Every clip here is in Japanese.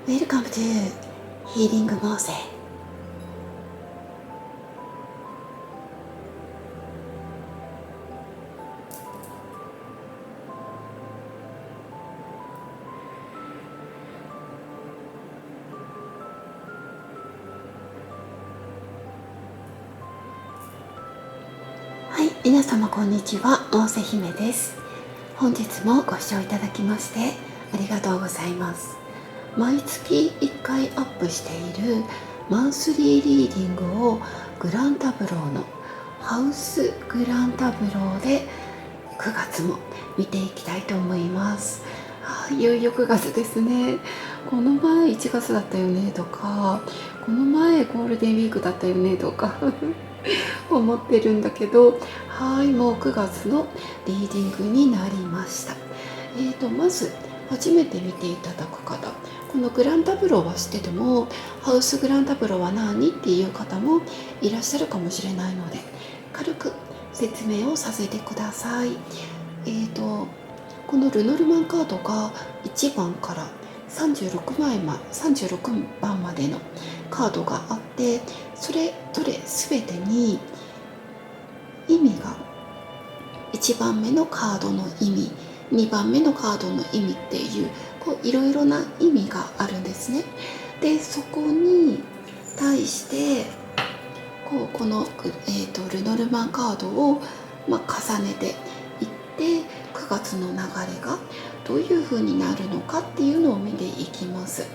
Welcome to Healing Mose。はい、皆様こんにちは、モーセ姫です。本日もご視聴いただきましてありがとうございます。毎月1回アップしているマンスリーリーディングをグランタブローのハウスグランタブローで9月も見ていきたいと思います。いよいよ9月ですね。この前1月だったよねとか、この前ゴールデンウィークだったよねとか思ってるんだけど、もう9月のリーディングになりました。まず初めて見ていただく方、このグランタブローは知っててもハウスグランタブローは何っていう方もいらっしゃるかもしれないので、軽く説明をさせてください。このルノルマンカードが1番から36番までのカードがあって、それぞれ全てに意味が、1番目のカードの意味、2番目のカードの意味っていういろいろな意味があるんですね。でそこに対してこの、ルノルマンカードを、重ねていって9月の流れがどういう風になるのかっていうのを見ていきます。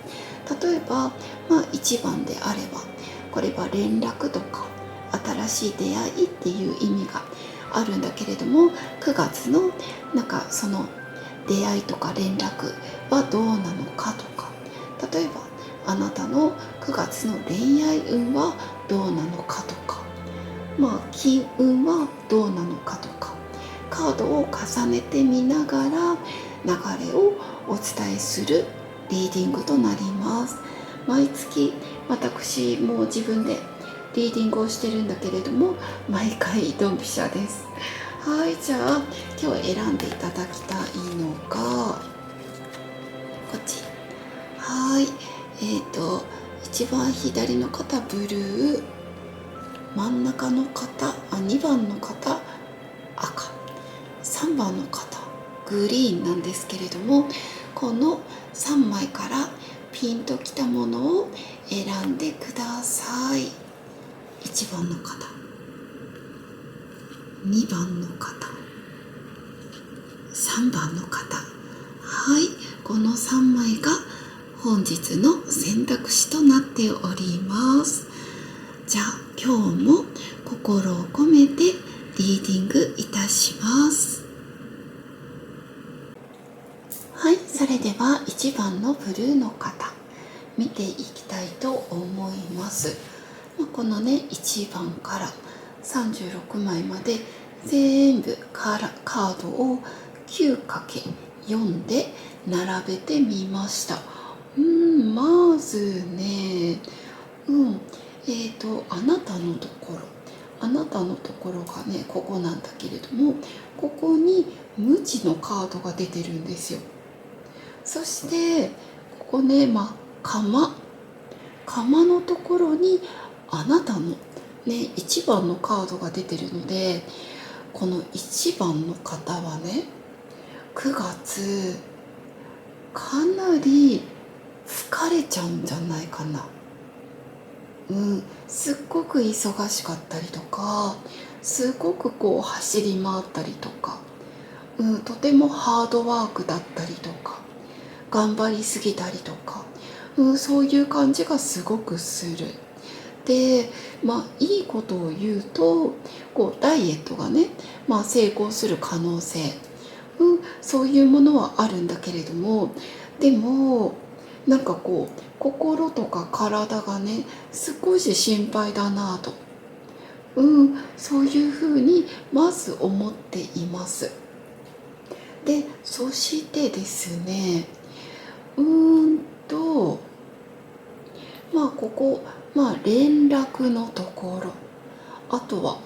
例えば、1番であればこれは連絡とか新しい出会いっていう意味があるんだけれども、9月のその出会いとか連絡はどうなのかとか、例えばあなたの9月の恋愛運はどうなのかとか、金運はどうなのかとか、カードを重ねてみながら流れをお伝えするリーディングとなります。毎月私も自分でリーディングをしてるんだけれども、毎回ドンピシャです。じゃあ今日選んでいただきたいのがこっち。一番左の方ブルー、真ん中の方2番の方赤、3番の方グリーンなんですけれども、この3枚からピンときたものを選んでください。1番の方、2番の方、3番の方。この3枚が本日の選択肢となっております。じゃあ今日も心を込めてリーディングいたします。それでは1番のブルーの方見ていきたいと思います。このね1番から36枚まで全部カードを 9×4 で並べてみました。まずね、あなたのところがねここなんだけれども、ここに無知のカードが出てるんですよ。そしてここね、釜のところにあなたのね1番のカードが出てるので、この1番の方はね9月かなり疲れちゃうんじゃないかな。すっごく忙しかったりとか、すごく走り回ったりとか、とてもハードワークだったりとか、頑張りすぎたりとか、そういう感じがすごくする。で、いいことを言うとダイエットがね、成功する可能性、そういうものはあるんだけれども、でも心とか体がね少し心配だなと、そういうふうにまず思っています。でそしてですね、ここ連絡のところ、あとは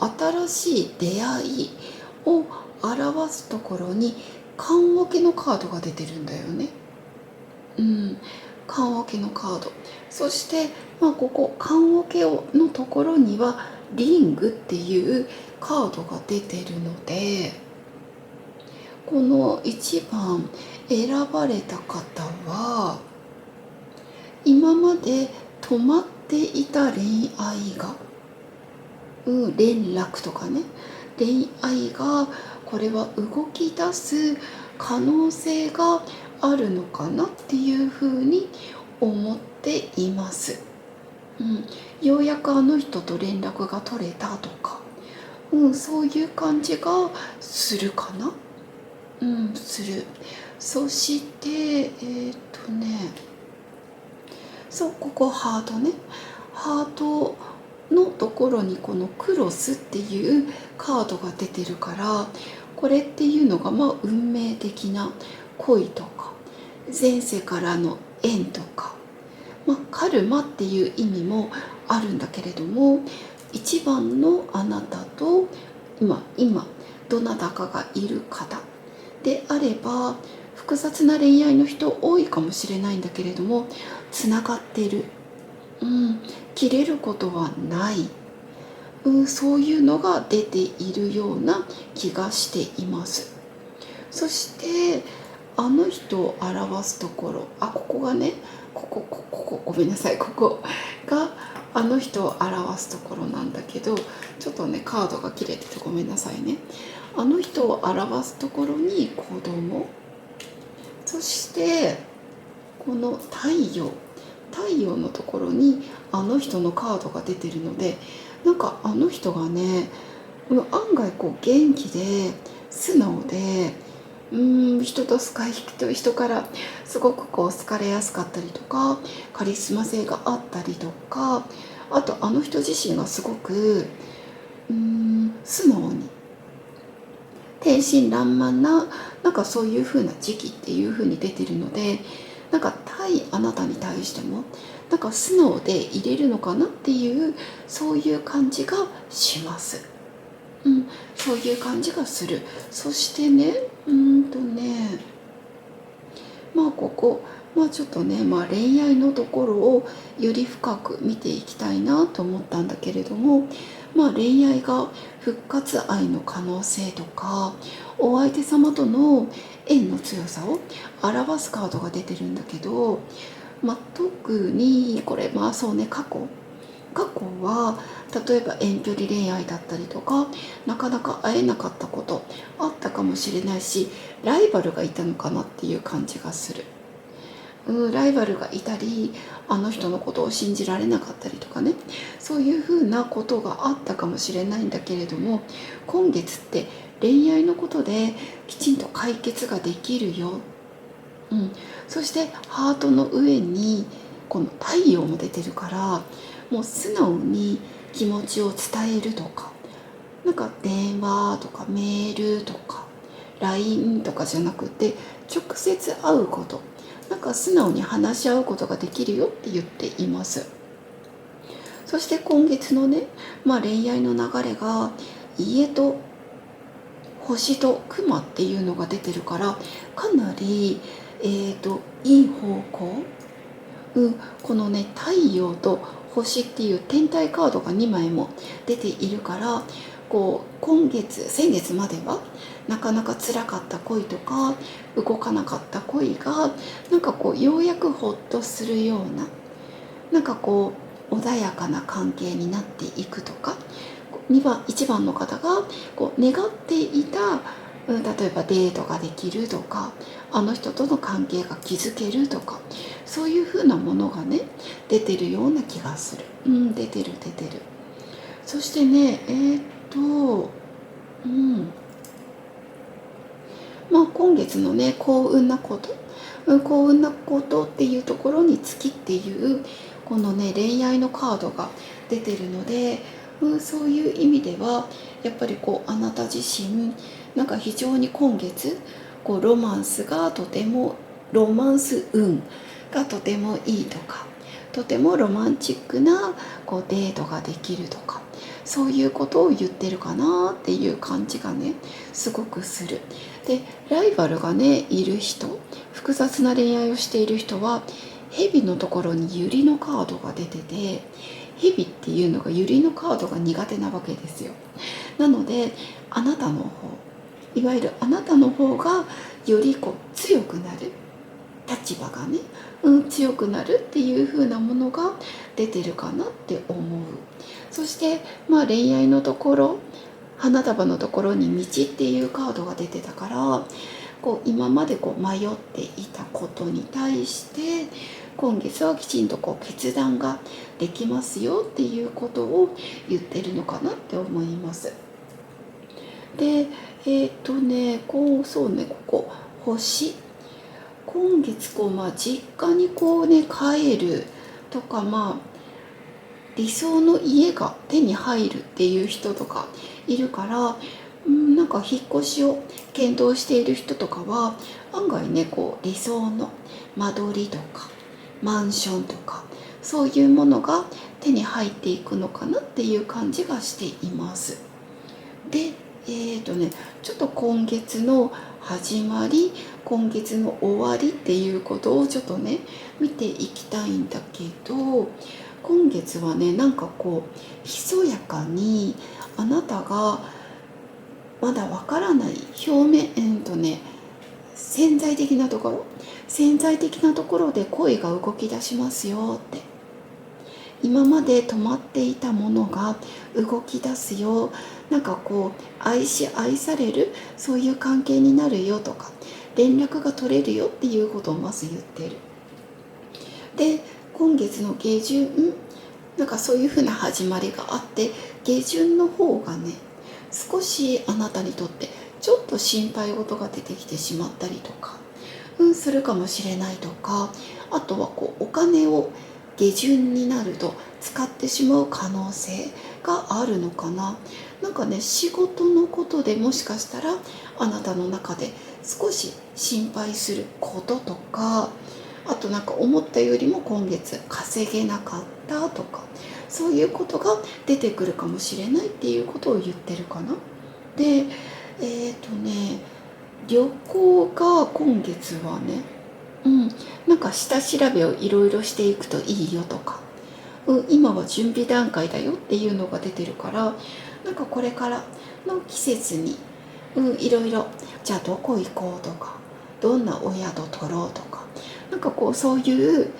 新しい出会いを表すところに棺桶のカードが出てるんだよね。棺桶のカード。そして、ここ棺桶のところにはリングっていうカードが出てるので、この1番選ばれた方は今まで止まっていた恋愛が、連絡とかね、恋愛がこれは動き出す可能性があるのかなっていうふうに思っています。ようやくあの人と連絡が取れたとか、そういう感じがするかな。する。そしてそう、ここハートね。ハートのところにこのクロスっていうカードが出てるから、これっていうのが運命的な恋とか前世からの縁とか、カルマっていう意味もあるんだけれども、一番のあなたと今どなたかがいる方であれば、複雑な恋愛の人多いかもしれないんだけれども、つながってる、切れることはない、そういうのが出ているような気がしています。そしてあの人を表すところ、ここがね、ここごめんなさい、ここがあの人を表すところなんだけど、ちょっとねカードが切れててごめんなさいね。あの人を表すところに子供、そしてこの太陽のところにあの人のカードが出てるので、あの人がね、案外元気で素直で、人からすごく好かれやすかったりとか、カリスマ性があったりとか、あとあの人自身がすごく素直に天真爛漫な、そういう風な時期っていう風に出てるので、対あなたに対しても素直でいれるのかなっていう、そういう感じがします。そういう感じがする。そしてね、ここ、ちょっとね、恋愛のところをより深く見ていきたいなと思ったんだけれども、恋愛が復活愛の可能性とか、お相手様との縁の強さを表すカードが出てるんだけど、特にこれそうね、過去は例えば遠距離恋愛だったりとか、なかなか会えなかったことあったかもしれないし、ライバルがいたのかなっていう感じがする。ライバルがいたり、あの人のことを信じられなかったりとかね、そういうふうなことがあったかもしれないんだけれども、今月って恋愛のことできちんと解決ができるよ。そしてハートの上にこの太陽も出てるから、もう素直に気持ちを伝えるとか、電話とかメールとか LINE とかじゃなくて、直接会うこと、素直に話し合うことができるよって言っています。そして今月のね、恋愛の流れが家と星と熊っていうのが出てるから、かなりいい方向、このね、太陽と星っていう天体カードが2枚も出ているから、先月まではなかなか辛かった恋とか動かなかった恋がようやくほっとするような、穏やかな関係になっていくとか、1番の方が願っていた、例えばデートができるとか、あの人との関係が築けるとか、そういう風なものがね出てるような気がする。出てる。そしてね、今月のね、幸運なことっていうところに月っていうこのね恋愛のカードが出てるので、そういう意味ではやっぱりあなた自身非常に今月ロマンス運がとてもいいとか、とてもロマンチックなデートができるとか、そういうことを言ってるかなっていう感じがねすごくする。で、ライバルがねいる人、複雑な恋愛をしている人は蛇のところに百合のカードが出てて、蛇っていうのが百合のカードが苦手なわけですよ。なのであなたの方、いわゆるあなたの方がよりこう強くなる、立場がね、強くなるっていう風なものが出てるかなって思う。そして恋愛のところ、花束のところに道っていうカードが出てたから、こう今までこう迷っていたことに対して今月はきちんとこう決断ができますよっていうことを言ってるのかなって思います。でこうそうね、ここ星、今月こう実家にこうね帰るとか、理想の家が手に入るっていう人とかいるから、なんか引っ越しを検討している人とかは案外ね、こう理想の間取りとかマンションとかそういうものが手に入っていくのかなっていう感じがしています。でちょっと今月の始まり、今月の終わりっていうことをちょっとね見ていきたいんだけど、今月はね、なんかこうひそやかにあなたがまだわからない表面、潜在的なところ、潜在的なところで恋が動き出しますよって、今まで止まっていたものが動き出すよ、なんかこう愛される、そういう関係になるよとか、連絡が取れるよっていうことをまず言ってる。で今月の下旬、なんかそういう風な始まりがあって、下旬の方がね少しあなたにとってちょっと心配事が出てきてしまったりとか、するかもしれないとか、あとはこうお金を下旬になると使ってしまう可能性があるのかな。なんかね、仕事のことでもしかしたらあなたの中で少し心配することとか、あとなんか思ったよりも今月稼げなかったとか、そういうことが出てくるかもしれないっていうことを言ってるかな。で旅行が今月はね、なんか下調べをいろいろしていくといいよとか、今は準備段階だよっていうのが出てるから、なんかこれからの季節に、いろいろ、じゃあどこ行こうとか、どんなお宿取ろうとか、なんかこうそういう、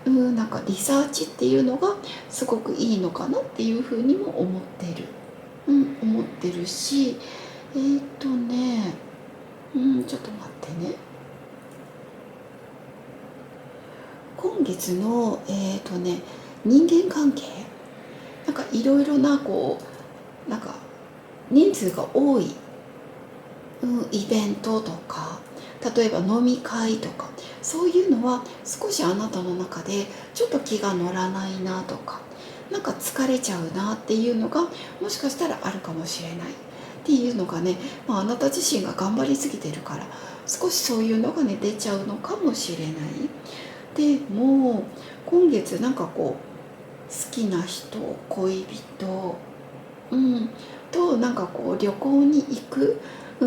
なんかリサーチっていうのがすごくいいのかなっていうふうにも思ってる、思ってるし、ちょっと待ってね。今月の人間関係、なんかいろいろなこうなんか人数が多い、イベントとか、例えば飲み会とか、そういうのは少しあなたの中でちょっと気が乗らないなとか、なんか疲れちゃうなっていうのがもしかしたらあるかもしれないっていうのがね、あなた自身が頑張りすぎてるから少しそういうのがね出ちゃうのかもしれない。でも今月なんかこう好きな人、恋人、となんかこう旅行に行く、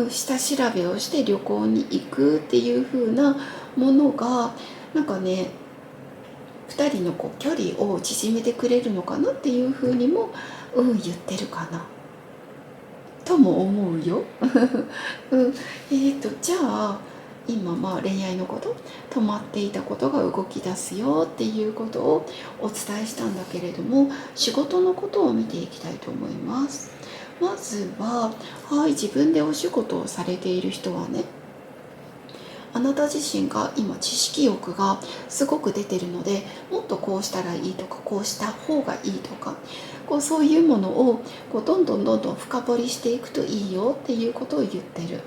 下調べをして旅行に行くっていう風なものがなんかね、2人のこう距離を縮めてくれるのかなっていう風にも、言ってるかなとも思うよ。じゃあ今恋愛のこと、止まっていたことが動き出すよっていうことをお伝えしたんだけれども、仕事のことを見ていきたいと思います。まずは、自分でお仕事をされている人はね、あなた自身が今知識欲がすごく出てるので、もっとこうしたらいいとか、こうした方がいいとか、そういうものをどんどん深掘りしていくといいよっていうことを言ってる。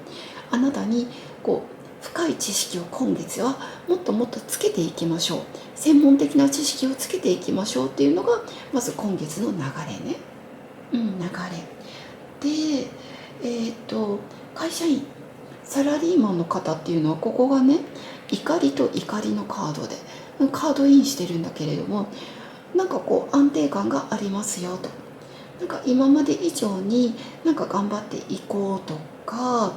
あなたに深い知識を今月はもっともっとつけていきましょう、専門的な知識をつけていきましょうっていうのがまず今月の流れね。流れで、会社員、サラリーマンの方っていうのはここがね、怒りと怒りのカードでカードインしてるんだけれども、なんか安定感がありますよと、なんか今まで以上になんか頑張っていこうとか、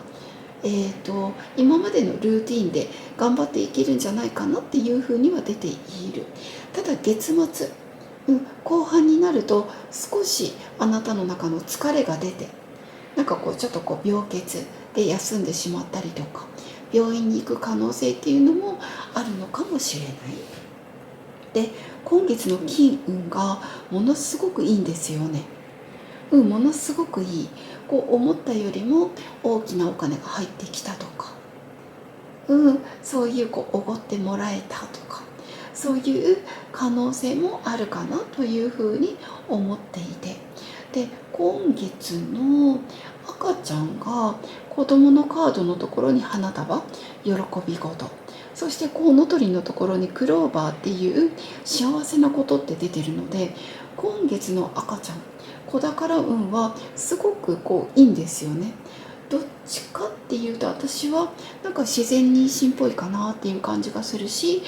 今までのルーティンで頑張っていけるんじゃないかなっていうふうには出ている。ただ月末、後半になると少しあなたの中の疲れが出て、なんかこうちょっとこう病欠で休んでしまったりとか、病院に行く可能性っていうのもあるのかもしれない。で、今月の金運がものすごくいいんですよね。ものすごくいい。こう思ったよりも大きなお金が入ってきたとか、そういうこうおごってもらえたとか、そういう可能性もあるかなというふうに思っていて、で、今月の赤ちゃんが子供のカードのところに花束、喜び事、そしてコウノトリのところにクローバーっていう幸せなことって出てるので、今月の赤ちゃん、子宝運はすごくこういいんですよね。どっちかっていうと私はなんか自然妊娠っぽいかなっていう感じがするし、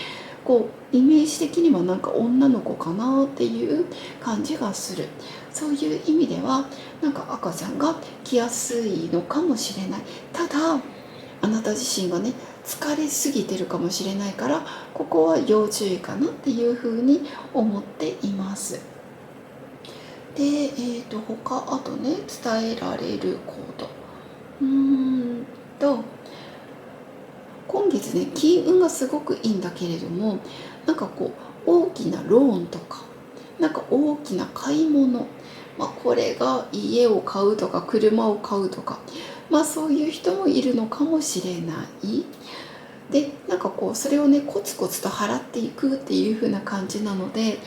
こうイメージ的にはなんか女の子かなっていう感じがする。そういう意味ではなんか赤ちゃんが来やすいのかもしれない。ただあなた自身がね疲れすぎてるかもしれないから、ここは要注意かなっていうふうに思っています。で、他あとね伝えられること、今月ね金運がすごくいいんだけれども、なんかこう大きなローンとか、なんか大きな買い物、これが家を買うとか車を買うとか、そういう人もいるのかもしれない。で、なんかこうそれをねコツコツと払っていくっていう風な感じなので、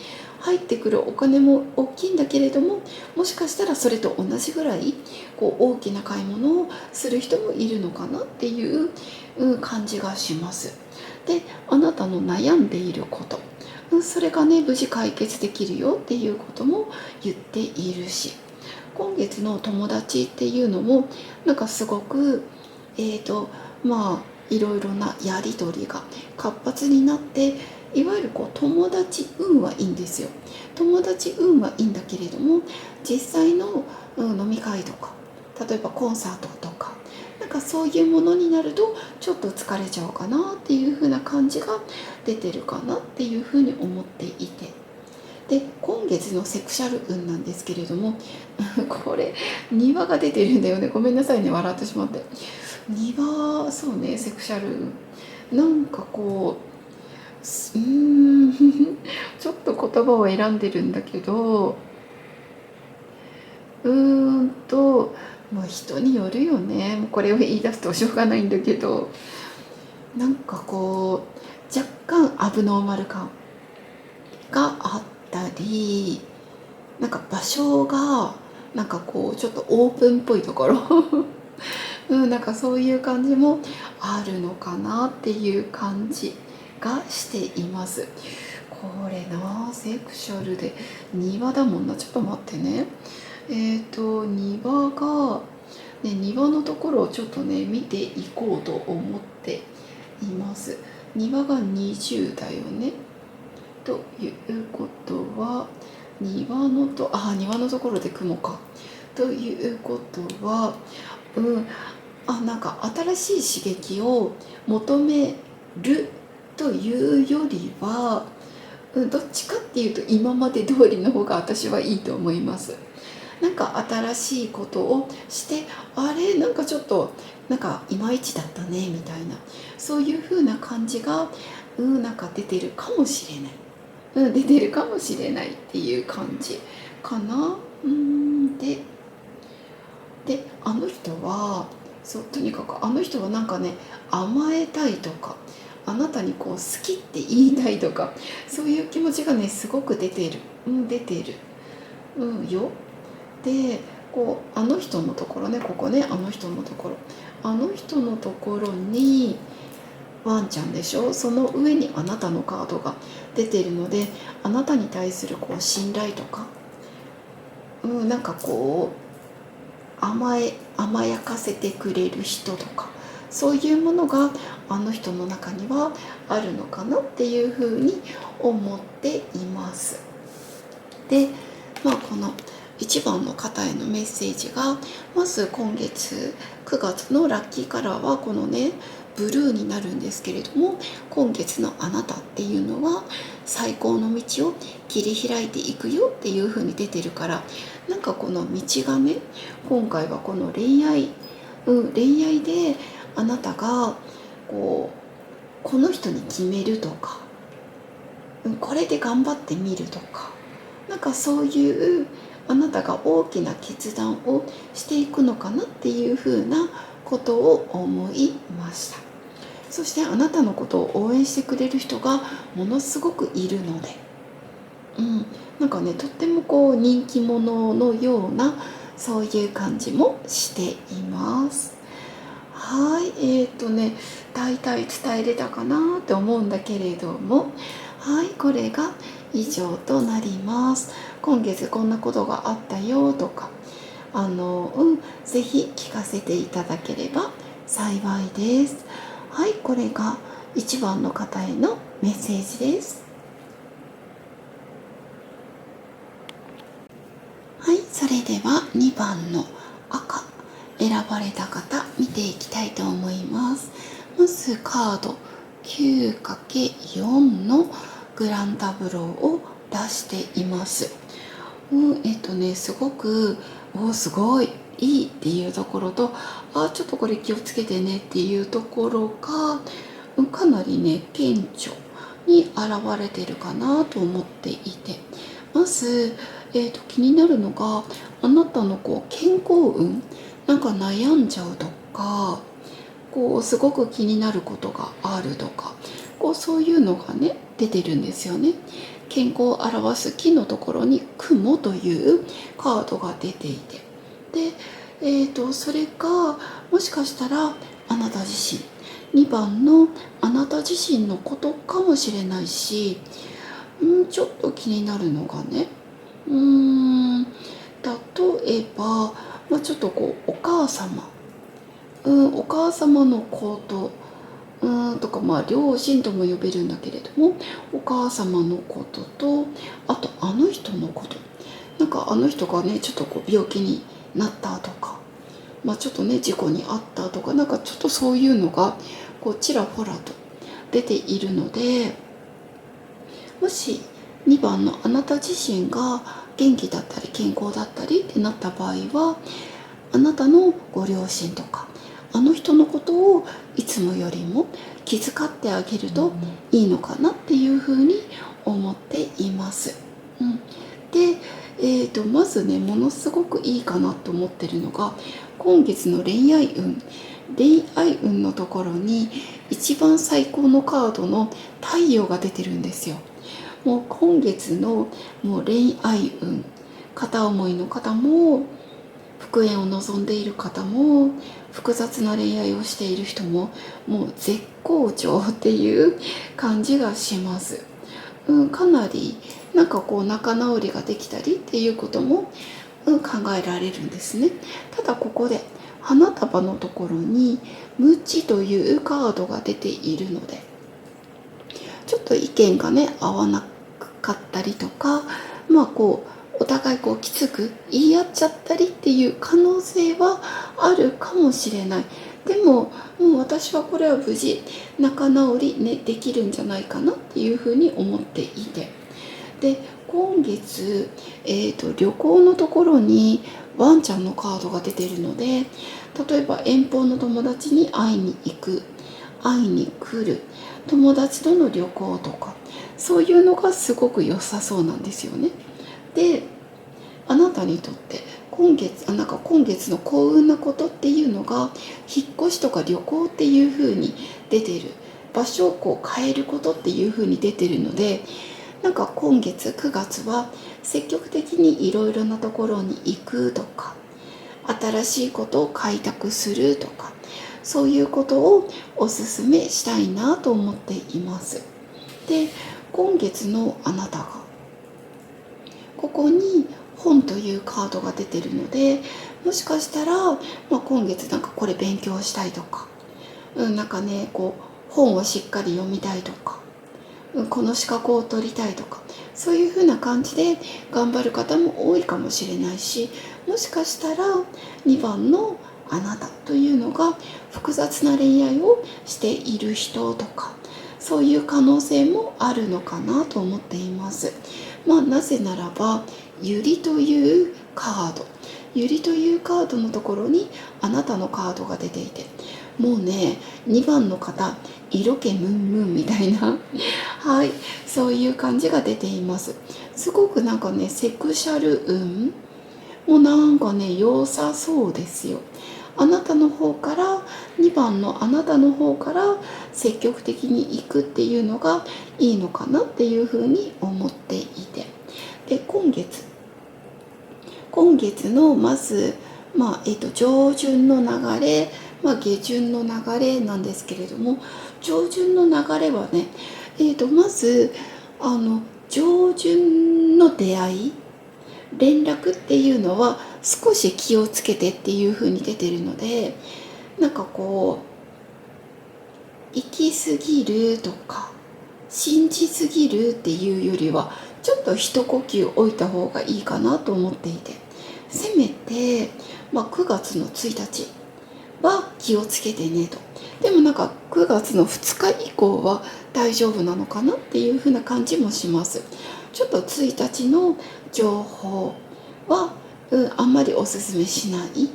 入ってくるお金も大きいんだけれども、もしかしたらそれと同じぐらいこう大きな買い物をする人もいるのかなっていう感じがします。で、あなたの悩んでいること、それがね無事解決できるよっていうことも言っているし、今月の友達っていうのもなんかすごくいろいろなやり取りが活発になって、いわゆるこう友達運はいいんですよ。友達運はいいんだけれども、実際の、飲み会とか、例えばコンサートとか、なんかそういうものになるとちょっと疲れちゃうかなっていう風な感じが出てるかなっていう風に思っていて、で今月のセクシャル運なんですけれどもこれ庭が出てるんだよね。ごめんなさいね、笑ってしまって。庭、そうね、セクシャル運、なんかこうちょっと言葉を選んでるんだけど、人によるよね。これを言い出すとしょうがないんだけど、なんかこう若干アブノーマル感があったり、なんか場所がなんかこうちょっとオープンっぽいところなんかそういう感じもあるのかなっていう感じがしています。これな、セクシャルで庭だもんな。ちょっと待ってね。庭が、ね、庭のところをちょっとね見ていこうと思っています。庭が20だよね。ということは庭のところで雲か。ということは、なんか新しい刺激を求めるというよりは、どっちかっていうと今まで通りの方が私はいいと思います。なんか新しいことをして、あれなんかちょっとなんかいまいちだったねみたいな、そういう風な感じがなんか出てるかもしれない。出てるかもしれないっていう感じかな。であの人はとにかくあの人はなんかね甘えたいとか、あなたにこう好きって言いたいとか、そういう気持ちがねすごく出てる、出てる、よ。でこうあの人のところね、ここね、あの人のところ、あの人のところにワンちゃんでしょ。その上にあなたのカードが出てるので、あなたに対するこう信頼とか、なんかこう甘やかせてくれる人とか、そういうものがあの人の中にはあるのかなっていうふうに思っています。で、この1番の方へのメッセージが、まず今月9月のラッキーカラーはこのねブルーになるんですけれども、今月のあなたっていうのは最高の道を切り開いていくよっていう風に出てるから、なんかこの道がね、今回はこの恋愛であなたがこの人に決めるとか、これで頑張ってみるとか、なんかそういうあなたが大きな決断をしていくのかなっていうふうなことを思いました。そしてあなたのことを応援してくれる人がものすごくいるので、なんかね、とっても人気者のようなそういう感じもしています。はい、大体伝えれたかなって思うんだけれども、はい、これが以上となります。今月こんなことがあったよとか、ぜひ聞かせていただければ幸いです。はい、これが1番の方へのメッセージです。はい、それでは2番の赤選ばれた方見ていきたいと思います。まずカード 9×4 のグランタブローを出しています。すごくすごいいいっていうところと、ちょっとこれ気をつけてねっていうところがかなりね顕著に現れてるかなと思っていて、まず、気になるのがあなたの健康運、なんか悩んじゃうとか、すごく気になることがあるとか、そういうのがね出てるんですよね。健康を表す木のところに雲というカードが出ていて、で、それがもしかしたらあなた自身、2番のあなた自身のことかもしれないし、ちょっと気になるのがね、例えば、ちょっとお母様、お母様のこととか、両親とも呼べるんだけれども、お母様のことと、あとあの人のこと、なんかあの人がねちょっと病気になったとか、ちょっとね事故に遭ったとか、なんかちょっとそういうのがちらほらと出ているので、もし2番のあなた自身が元気だったり健康だったりってなった場合は、あなたのご両親とかあの人のことをいつもよりも気遣ってあげるといいのかなっていうふうに思っています。で、まずねものすごくいいかなと思ってるのが、今月の恋愛運のところに一番最高のカードの太陽が出てるんですよ。もう今月の恋愛運、片思いの方も復縁を望んでいる方も複雑な恋愛をしている人ももう絶好調っていう感じがします。かなりなんか仲直りができたりっていうことも、考えられるんですね。ただここで花束のところに無知というカードが出ているので、ちょっと意見がね合わなかったりとか、お互いきつく言い合っちゃったりっていう可能性はあるかもしれない。でも、私はこれは無事仲直り、ね、できるんじゃないかなっていうふうに思っていて、で今月、旅行のところにワンちゃんのカードが出ているので、例えば遠方の友達に会いに行く、会いに来る、友達との旅行とか、そういうのがすごく良さそうなんですよね。で、あなたにとって今月の幸運なことっていうのが、引っ越しとか旅行っていう風に出てる、場所を変えることっていう風に出てるので、なんか今月9月は積極的にいろいろなところに行くとか、新しいことを開拓するとか、そういうことをおすすめしたいなと思っています。で、今月のあなたがここに本というカードが出てるので、もしかしたら、今月なんかこれ勉強したいとか、なんかね本をしっかり読みたいとか、この資格を取りたいとか、そういう風な感じで頑張る方も多いかもしれないし、もしかしたら2番のあなたというのが複雑な恋愛をしている人とか、そういう可能性もあるのかなと思っています。なぜならば、ユリというカード、ユリというカードのところにあなたのカードが出ていて、もうね、2番の方、色気ムンムンみたいなはい、そういう感じが出ています。すごくなんかね、セクシャル運もなんかね、良さそうですよ。あなたの方から、2番のあなたの方から積極的に行くっていうのがいいのかなっていうふうに思っていて、で今月のまず、上旬の流れ、下旬の流れなんですけれども、上旬の流れはね、まず上旬の出会い、連絡っていうのは少し気をつけてっていう風に出てるので、なんかこう行き過ぎるとか信じすぎるっていうよりは、ちょっと一呼吸置いた方がいいかなと思っていて、せめて、9月の1日は気をつけてねと。でもなんか9月の2日以降は大丈夫なのかなっていう風な感じもします。ちょっと1日の情報は、あんまりおすすめしない、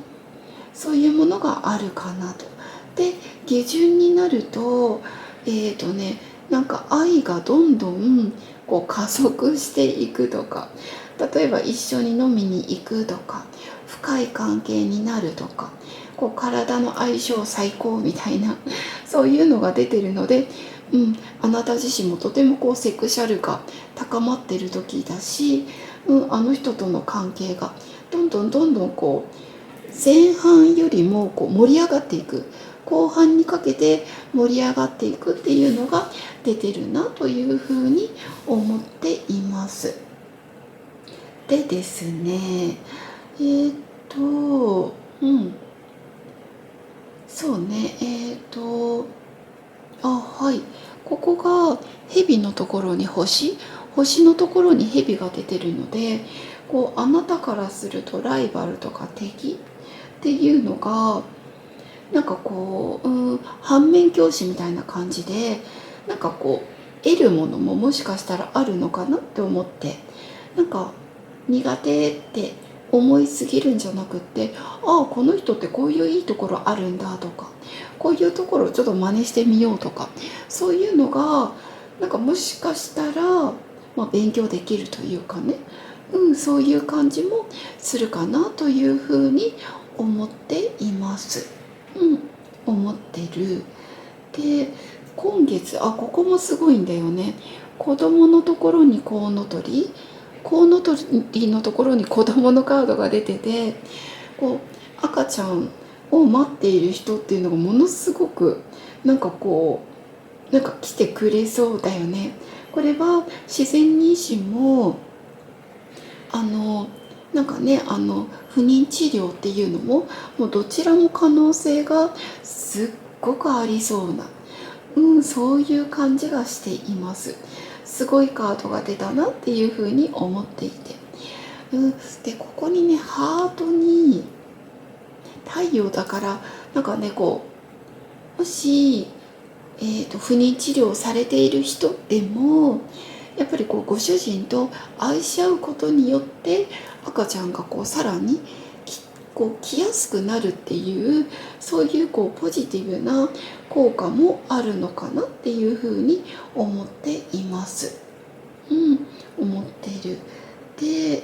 そういうものがあるかなと。で、下旬になるとなんか愛がどんどんこう加速していくとか、例えば一緒に飲みに行くとか、深い関係になるとか、こう体の相性最高みたいなそういうのが出てるので、あなた自身もとてもこうセクシャルが高まってる時だし、あの人との関係がどんどんこう前半よりもこう盛り上がっていく、後半にかけて盛り上がっていくっていうのが出てるなというふうに思っています。でですね、そうね、はい、ここが蛇のところに星のところに蛇が出てるので、こうあなたからするとライバルとか敵っていうのがなんかこう、反面教師みたいな感じで、なんかこう得るものももしかしたらあるのかなって思って、なんか苦手って思いすぎるんじゃなくって、この人ってこういういいところあるんだとか、こういうところをちょっと真似してみようとか、そういうのがなんかもしかしたら、勉強できるというかね、そういう感じもするかなというふうに思っています。思ってる。で、今月ここもすごいんだよね。子供のところにコウノトリのところに子供のカードが出てて、こう赤ちゃんを待っている人っていうのがものすごくなんかこうなんか来てくれそうだよね。これは自然妊娠もなんかね、不妊治療っていうのももうどちらも可能性がすっごくありそうな、そういう感じがしています。すごいカードが出たなっていうふうに思っていて、でここにね、ハートに太陽だから、なんかねこうもし、不妊治療をされている人でもやっぱりこうご主人と愛し合うことによって赤ちゃんがこうさらに来やすくなるっていう、そういうこうポジティブな効果もあるのかなっていうふうに思っています。思ってる。で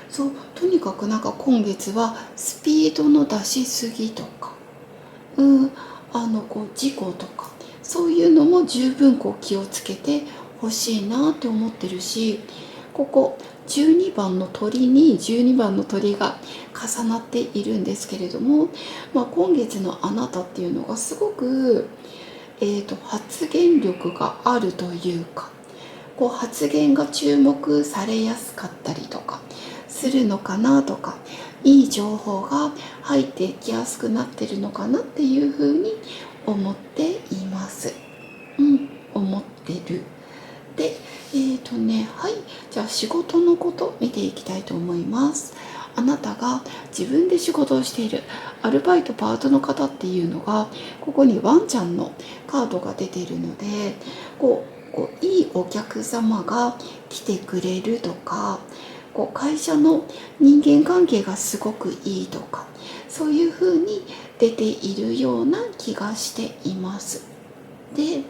そうとにかくなんか今月はスピードの出しすぎとか、こう事故とかそういうのも十分こう気をつけてほしいなって思ってるし、ここ12番の鳥に12番の鳥が重なっているんですけれども、今月のあなたっていうのがすごく、発言力があるというか、こう発言が注目されやすかったりとかするのかなとか、いい情報が入ってきやすくなってるのかなっていうふうに思っています。思ってる。で、はい、じゃあ仕事のこと見ていきたいと思います。あなたが自分で仕事をしているアルバイトパートの方っていうのが、ここにワンちゃんのカードが出ているので、いいお客様が来てくれるとか、会社の人間関係がすごくいいとか、そういう風に出ているような気がしています。で、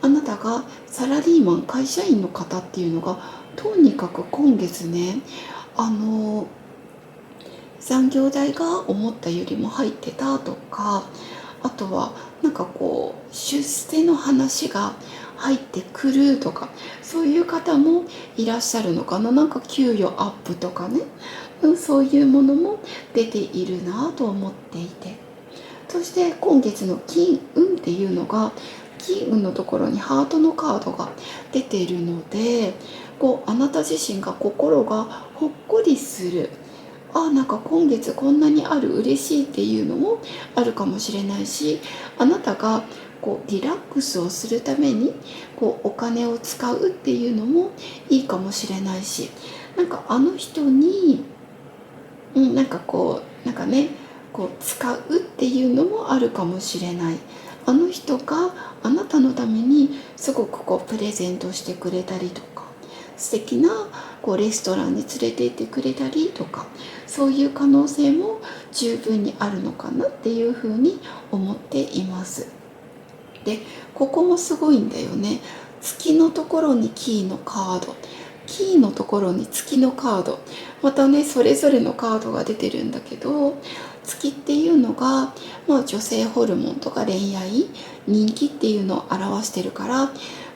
あなたがサラリーマン会社員の方っていうのが、とにかく今月ね、残業代が思ったよりも入ってたとか、あとは出世の話が入ってくるとか、そういう方もいらっしゃるのかな。給与アップとかね、そういうものも出ているなと思っていて、そして今月の金運っていうのが、金運のところにハートのカードが出ているので、あなた自身が心がほっこりする、今月こんなにある、嬉しいっていうのもあるかもしれないし、あなたがリラックスをするためにお金を使うっていうのもいいかもしれないし、あの人に、使うっていうのもあるかもしれない。あの人があなたのためにすごくプレゼントしてくれたりとか、素敵なレストランに連れて行ってくれたりとか、そういう可能性も十分にあるのかなっていうふうに思っています。で、ここもすごいんだよね。月のところにキーのカード、キーのところに月のカード、またね、それぞれのカードが出てるんだけど、月っていうのが、女性ホルモンとか恋愛、人気っていうのを表してるから、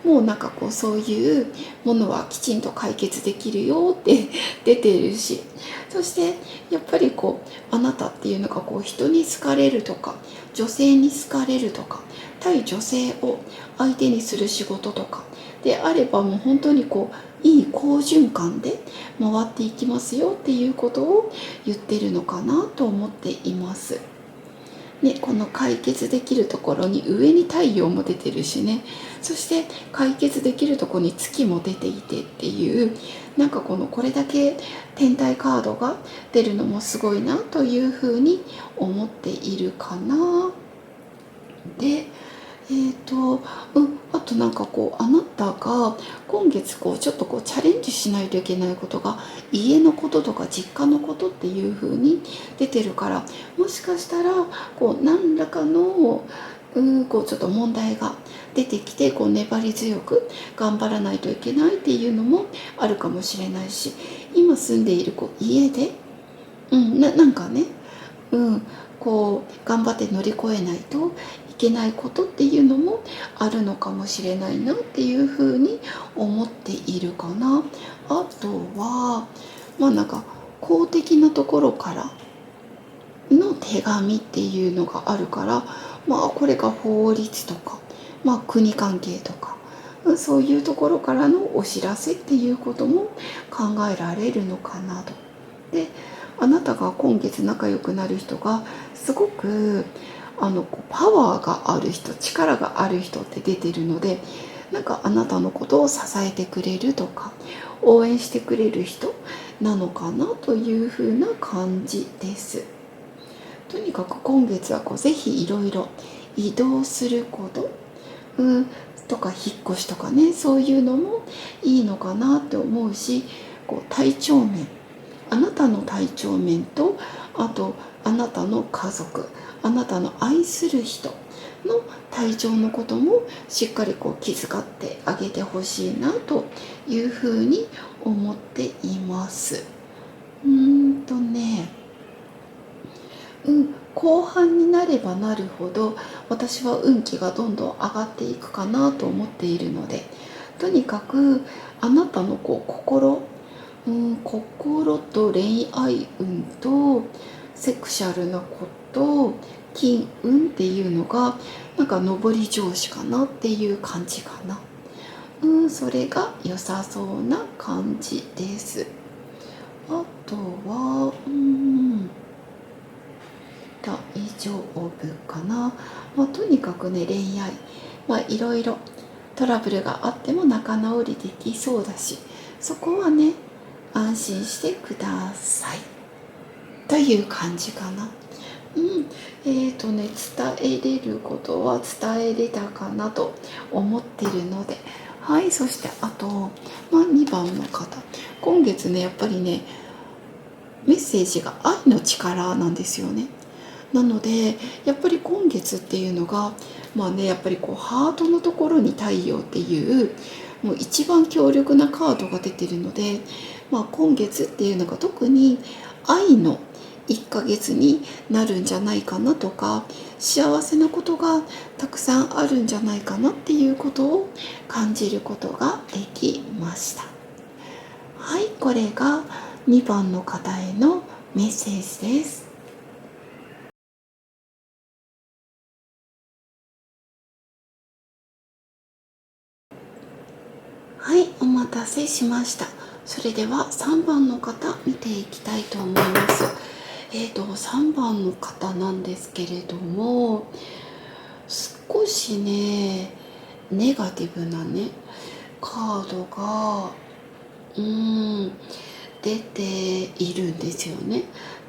もうそういうものはきちんと解決できるよって出てるし、そしてやっぱりあなたっていうのが人に好かれるとか、女性に好かれるとか、対女性を相手にする仕事とかであれば、もう本当にいい好循環で回っていきますよっていうことを言ってるのかなと思っています。ね、この解決できるところに上に太陽も出てるしね、そして解決できるところに月も出ていてっていう、これだけ天体カードが出るのもすごいなというふうに思っているかな。で、あとあなたが今月ちょっとチャレンジしないといけないことが、家のこととか実家のことっていう風に出てるから、もしかしたら何らかのちょっと問題が出てきて、粘り強く頑張らないといけないっていうのもあるかもしれないし、今住んでいる家で、ね、頑張って乗り越えないといけないことっていうのもあるのかもしれないなっていうふうに思っているかな。あとは公的なところからの手紙っていうのがあるから、これが法律とか、国関係とか、そういうところからのお知らせっていうことも考えられるのかなと。で、あなたが今月仲良くなる人がすごくパワーがある人、力がある人って出てるので、あなたのことを支えてくれるとか応援してくれる人なのかなというふうな感じです。とにかく今月はぜひいろいろ移動すること、とか引っ越しとかね、そういうのもいいのかなって思うし、体調面、あなたの体調面と、あとあなたの家族、あなたの愛する人の体調のこともしっかり気遣ってあげてほしいなというふうに思っています。後半になればなるほど私は運気がどんどん上がっていくかなと思っているので、とにかくあなたの心と恋愛運とセクシャルなこと、金運っていうのが上り調子かなっていう感じかな。それが良さそうな感じです。あとはオブかな。とにかくね、恋愛、いろいろトラブルがあっても仲直りできそうだし、そこはね、安心してくださいという感じかな。伝えれることは伝えれたかなと思ってるので、はい。そしてあと、2番の方、今月ね、やっぱりね、メッセージが愛の力なんですよね。なのでやっぱり今月っていうのがやっぱりハートのところに太陽っていうもう一番強力なカードが出てるので、今月っていうのが特に愛の1ヶ月になるんじゃないかなとか、幸せなことがたくさんあるんじゃないかなっていうことを感じることができました。はい。これが2番の方へのメッセージです。はい、お待たせしました。それでは3番の方見ていきたいと思います。3番の方なんですけれども、少しね、ネガティブなね、カードが、出ているんですよね。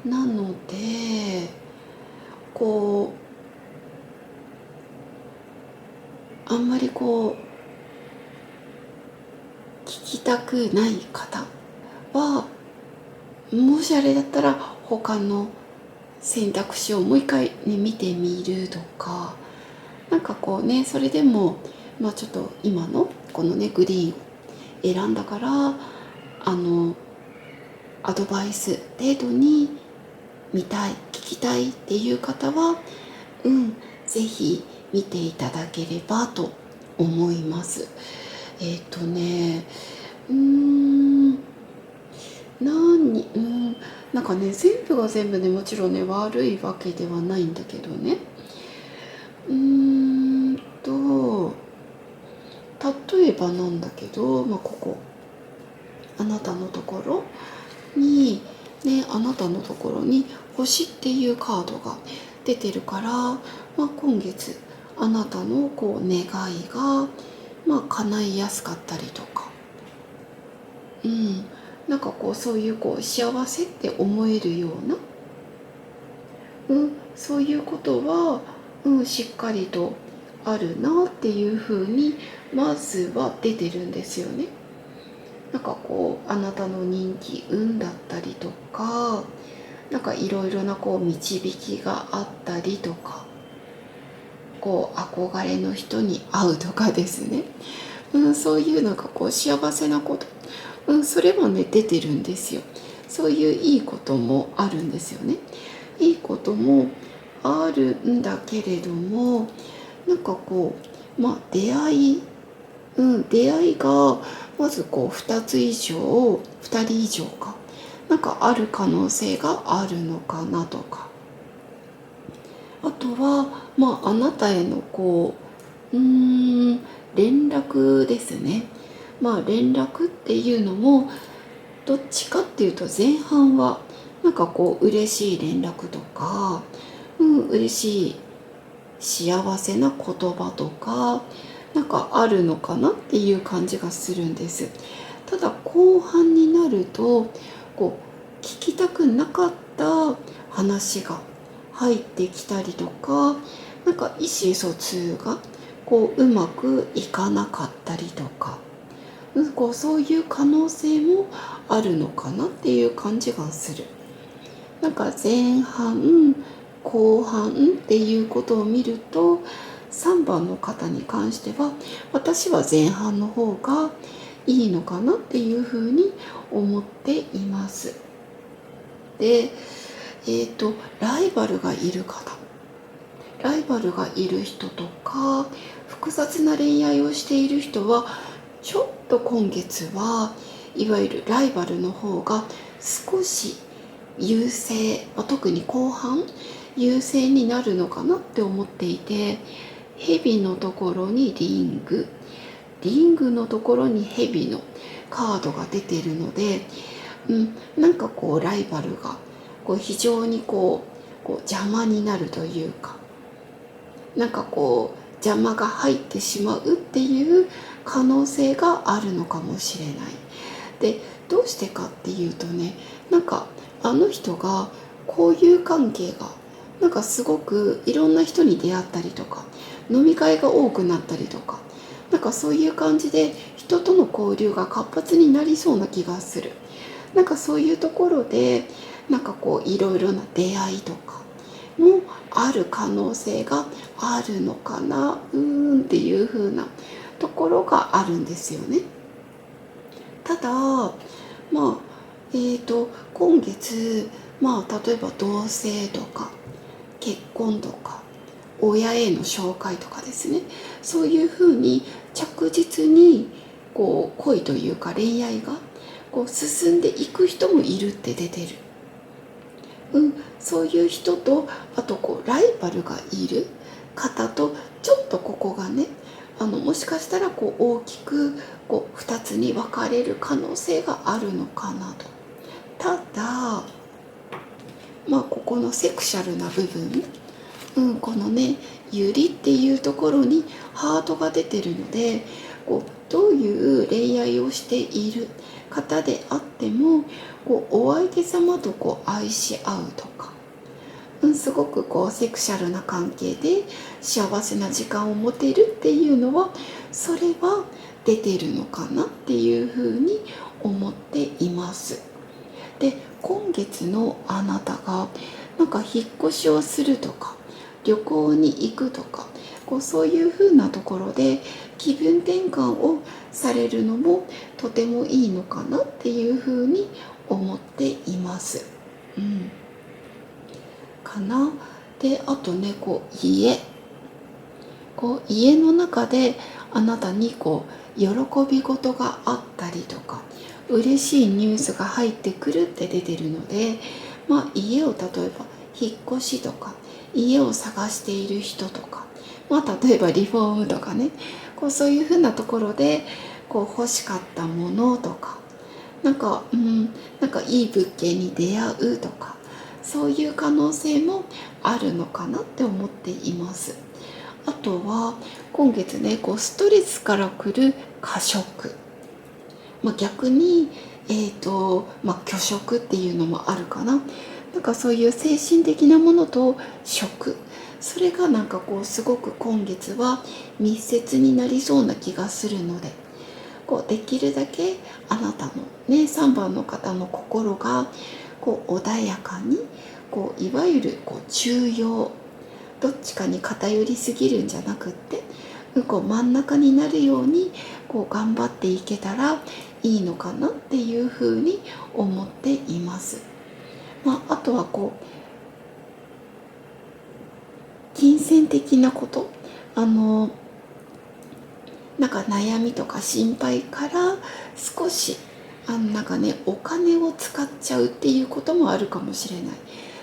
なので、あんまり聞きたくない方は、もしあれだったら他の選択肢をもう一回、ね、見てみるとか、それでもちょっと今のこのねグリーンを選んだから、アドバイス程度に見たい、聞きたいっていう方はぜひ見ていただければと思います。全部が全部ね、もちろんね悪いわけではないんだけどね、例えばなんだけど、ここあなたのところにね、あなたのところに星っていうカードが出てるから、今月あなたの願いが叶いやすかったりとか、そういう幸せって思えるような、そういうことは、しっかりとあるなっていうふうにまずは出てるんですよね。あなたの人気運だったりとか、いろいろな導きがあったりとか、憧れの人に会うとかですね、そういう幸せなこと、それもね出てるんですよ。そういういいこともあるんですよね。いいこともあるんだけれども、出会いがまず2つ以上2人以上かある可能性があるのかなとか、あとはあなたへの連絡ですね。連絡っていうのもどっちかっていうと、前半は嬉しい連絡とか、嬉しい幸せな言葉とかあるのかなっていう感じがするんです。ただ後半になると聞きたくなかった話が入ってきたりとか、意思疎通がうまくいかなかったりとか、そういう可能性もあるのかなっていう感じがする。前半後半っていうことを見ると、3番の方に関しては私は前半の方がいいのかなっていうふうに思っています。で、ライバルがいる方、ライバルがいる人とか複雑な恋愛をしている人は、ちょっと今月はいわゆるライバルの方が少し優勢、特に後半優勢になるのかなって思っていて、蛇のところにリングのところに蛇のカードが出ているので、ライバルが非常にこう邪魔になるというか、なんかこう邪魔が入ってしまうっていう可能性があるのかもしれない。で、どうしてかっていうとね、なんかあの人が交友関係がなんかすごくいろんな人に出会ったりとか、飲み会が多くなったりとか、なんかそういう感じで人との交流が活発になりそうな気がする。なんかそういうところでなんかこういろいろな出会いとかもある可能性があるのかな、っていう風なところがあるんですよね。ただ今月、例えば同棲とか結婚とか親への紹介とかですね、そういうふうに着実にこう恋というか恋愛がこう進んでいく人もいるって出てる。そういう人と、あとこうライバルがいる方とちょっとここがね、もしかしたらこう大きくこう2つに分かれる可能性があるのかなと。ただここのセクシャルな部分、このねユリっていうところにハートが出てるので、こうどういう恋愛をしている方であってもこうお相手様とこう愛し合うとか、すごくこうセクシャルな関係で幸せな時間を持てるっていうのは、それは出てるのかなっていうふうに思っています。で、今月のあなたがなんか引っ越しをするとか旅行に行くとか、こうそういうふうなところで気分転換をされるのもとてもいいのかなっていうふうに思っています。かな。で、あとね、こう家の中であなたにこう喜び事があったりとか嬉しいニュースが入ってくるって出てるので、家を例えば引っ越しとか家を探している人とか、例えばリフォームとかね、こうそういうふうなところでこう欲しかったものとか、なんかいい物件に出会うとか、そういう可能性もあるのかなって思っています。あとは今月ね、こうストレスから来る過食、逆に拒食っていうのもあるかな。なんかそういう精神的なものと食、それがなんかこうすごく今月は密接になりそうな気がするので、こうできるだけあなたのね3番の方の心がこう穏やかに、こういわゆるこう中庸、どっちかに偏りすぎるんじゃなくって、こう真ん中になるようにこう頑張っていけたらいいのかなっていうふうに思っています。あとはこう金銭的なこと、なんか悩みとか心配から少しお金を使っちゃうっていうこともあるかもしれない。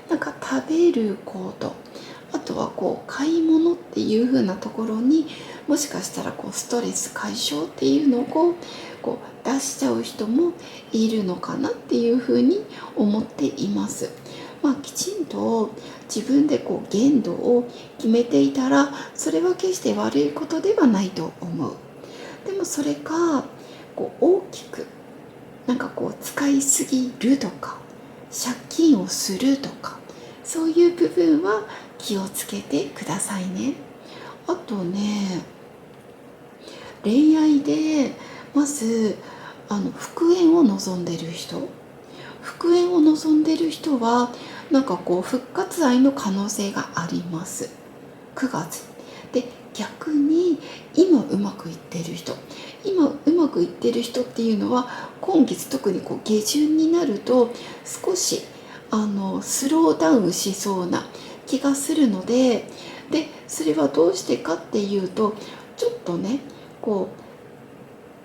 なんか食べること、あとはこう買い物っていう風なところにもしかしたらこうストレス解消っていうのをこう出しちゃう人もいるのかなっていう風に思っています。きちんと自分でこう限度を決めていたら、それは決して悪いことではないと思う。でもそれがこう大きくなんかこう使いすぎるとか借金をするとか、そういう部分は気をつけてくださいね。あとね、恋愛でまず復縁を望んでる人、復縁を望んでる人はなんかこう復活愛の可能性があります。9月で、逆に今うまくいってる人っていうのは今月特にこう下旬になると少しスローダウンしそうな気がするので、それはどうしてかっていうと、ちょっとねこ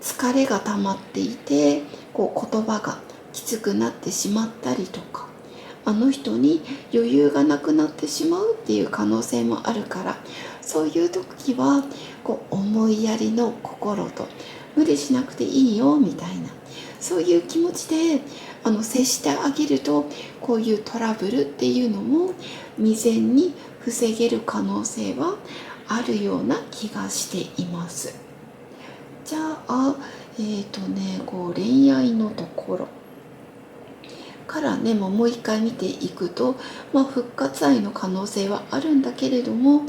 う疲れが溜まっていてこう言葉がきつくなってしまったりとか、あの人に余裕がなくなってしまうっていう可能性もあるから、そういう時はこう思いやりの心と無理しなくていいよみたいな、そういう気持ちで接してあげると、こういうトラブルっていうのも未然に防げる可能性はあるような気がしています。じゃあこう恋愛のところからね、もう一回見ていくと、復活愛の可能性はあるんだけれども、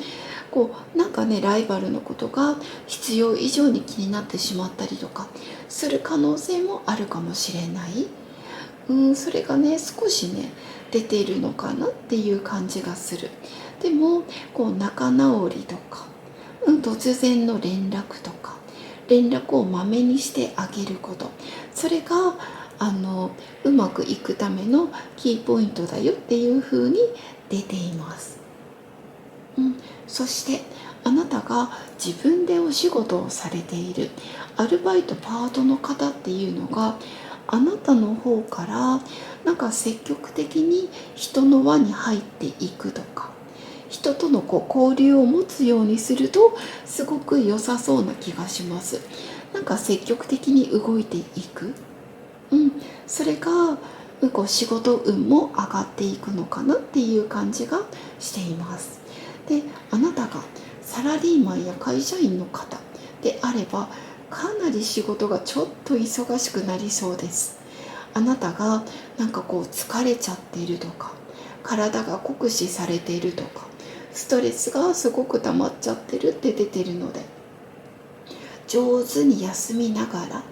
こうなんかね、ライバルのことが必要以上に気になってしまったりとかする可能性もあるかもしれない。それがね、少しね出ているのかなっていう感じがする。でもこう仲直りとか、突然の連絡とか、連絡をまめにしてあげること、それがうまくいくためのキーポイントだよっていう風に出ています。そしてあなたが自分でお仕事をされているアルバイトパートの方っていうのが、あなたの方からなんか積極的に人の輪に入っていくとか、人との交流を持つようにするとすごく良さそうな気がします。なんか積極的に動いていく、それが仕事運も上がっていくのかなっていう感じがしています。で、あなたがサラリーマンや会社員の方であれば、かなり仕事がちょっと忙しくなりそうです。あなたがなんか疲れちゃっているとか、体が酷使されているとか、ストレスがすごく溜まっちゃってるって出てるので、上手に休みながら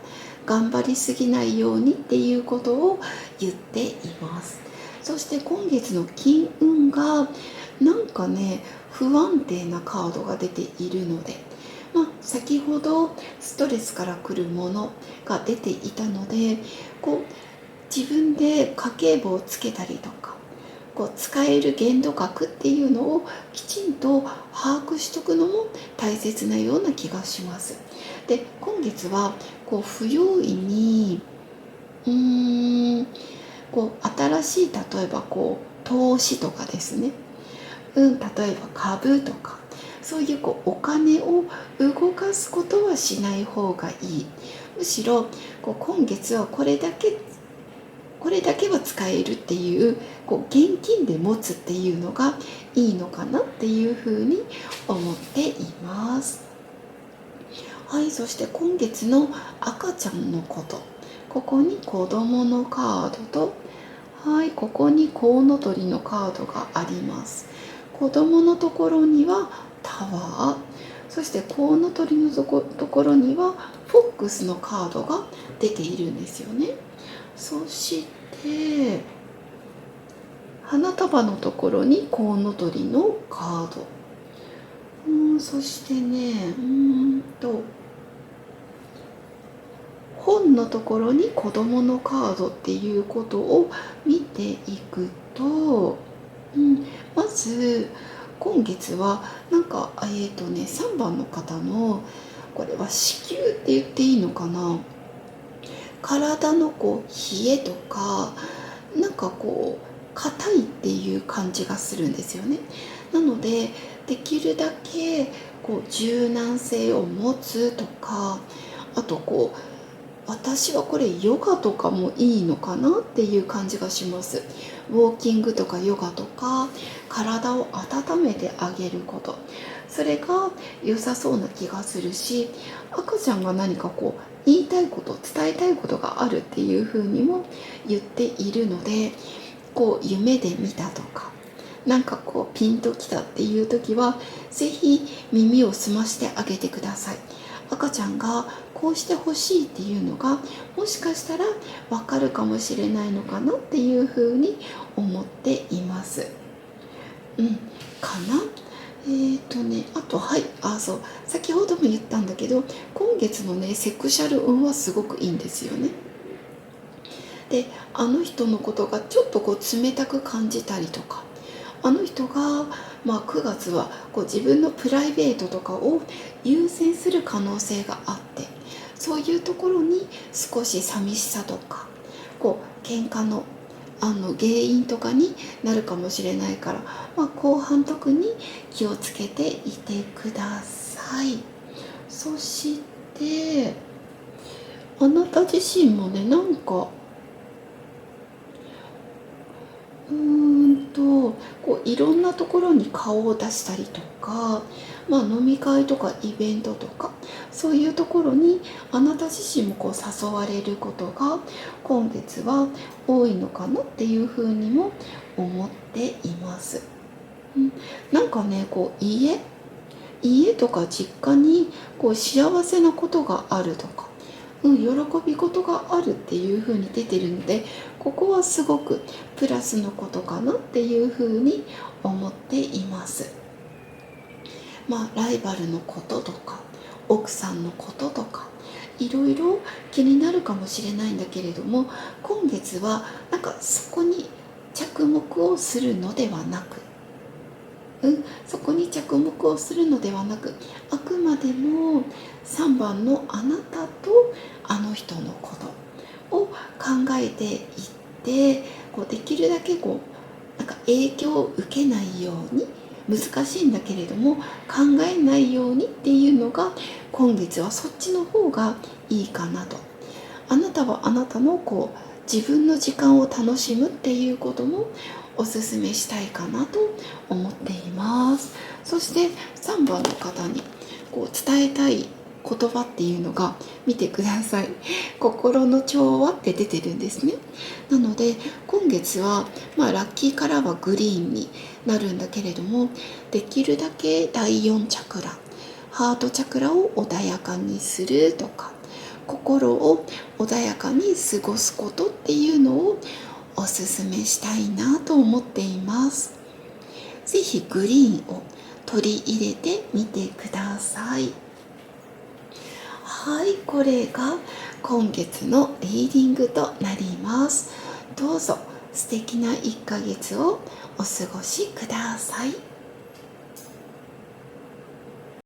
頑張りすぎないようにっていうことを言っています。そして今月の金運がなんかね、不安定なカードが出ているので、先ほどストレスから来るものが出ていたので、自分で家計簿をつけたりとか、使える限度額っていうのをきちんと把握しとくのも大切なような気がします。で、今月は不用意に新しい、例えば投資とかですね、例えば株とか、そういうお金を動かすことはしない方がいい。むしろ今月はこれだけは使えるっていう現金で持つっていうのがいいのかなっていうふうに思っています。はい、そして今月の赤ちゃんのこと、ここに子供のカードと、ここにコウノトリのカードがあります。子供のところにはタワー、そしてコウノトリのところにはフォックスのカードが出ているんですよね。そして花束のところにコウノトリのカード、そしてね、本のところに子供のカードっていうことを見ていくと、まず今月はなんか3番の方の、これは子宮って言っていいのかな、体の冷えとか、なんか硬いっていう感じがするんですよね。なのでできるだけ柔軟性を持つとか、あと私はこれヨガとかもいいのかなっていう感じがします。ウォーキングとかヨガとか、体を温めてあげること、それが良さそうな気がするし、赤ちゃんが何か言いたいこと、伝えたいことがあるっていうふうにも言っているので、夢で見たとか、なんかピンときたっていう時は、ぜひ耳を澄ましてあげてください。赤ちゃんがこうしてほしいっていうのがもしかしたらわかるかもしれないのかなっていうふうに思っています。かな。あとそう、先ほども言ったんだけど、今月のねセクシャル運はすごくいいんですよね。で、あの人のことがちょっと冷たく感じたりとか、あの人が、9月は自分のプライベートとかを優先する可能性があって、そういうところに少し寂しさとか喧嘩の原因とかになるかもしれないから、後半特に気をつけていてください。そしてあなた自身もね、なんかこういろんなところに顔を出したりとか、飲み会とかイベントとか、そういうところにあなた自身もこう誘われることが今月は多いのかなっていうふうにも思っています。なんかね、こう家とか実家にこう幸せなことがあるとか、喜び事があるっていう風に出てるので、ここはすごくプラスのことかなっていう風に思っています。ライバルのこととか奥さんのこととかいろいろ気になるかもしれないんだけれども、今月はなんかそこに着目をするのではなく、そこに着目をするのではなく、あくまでも3番のあなたとあの人のことを考えていって、こうできるだけこうなんか影響を受けないように、難しいんだけれども考えないようにっていうのが、今月はそっちの方がいいかなと。あなたはあなたのこう自分の時間を楽しむっていうこともおすすめしたいかなと思っています。そして3番の方にこう伝えたい言葉っていうのが、見てください。心の調和って出てるんですね。なので今月は、ラッキーカラーはグリーンになるんだけれども、できるだけ第4チャクラ、ハートチャクラを穏やかにするとか、心を穏やかに過ごすことっていうのをおすすめしたいなと思っています。ぜひグリーンを取り入れてみてください。はい、これが今月のリーディングとなります。どうぞ素敵な1ヶ月をお過ごしください。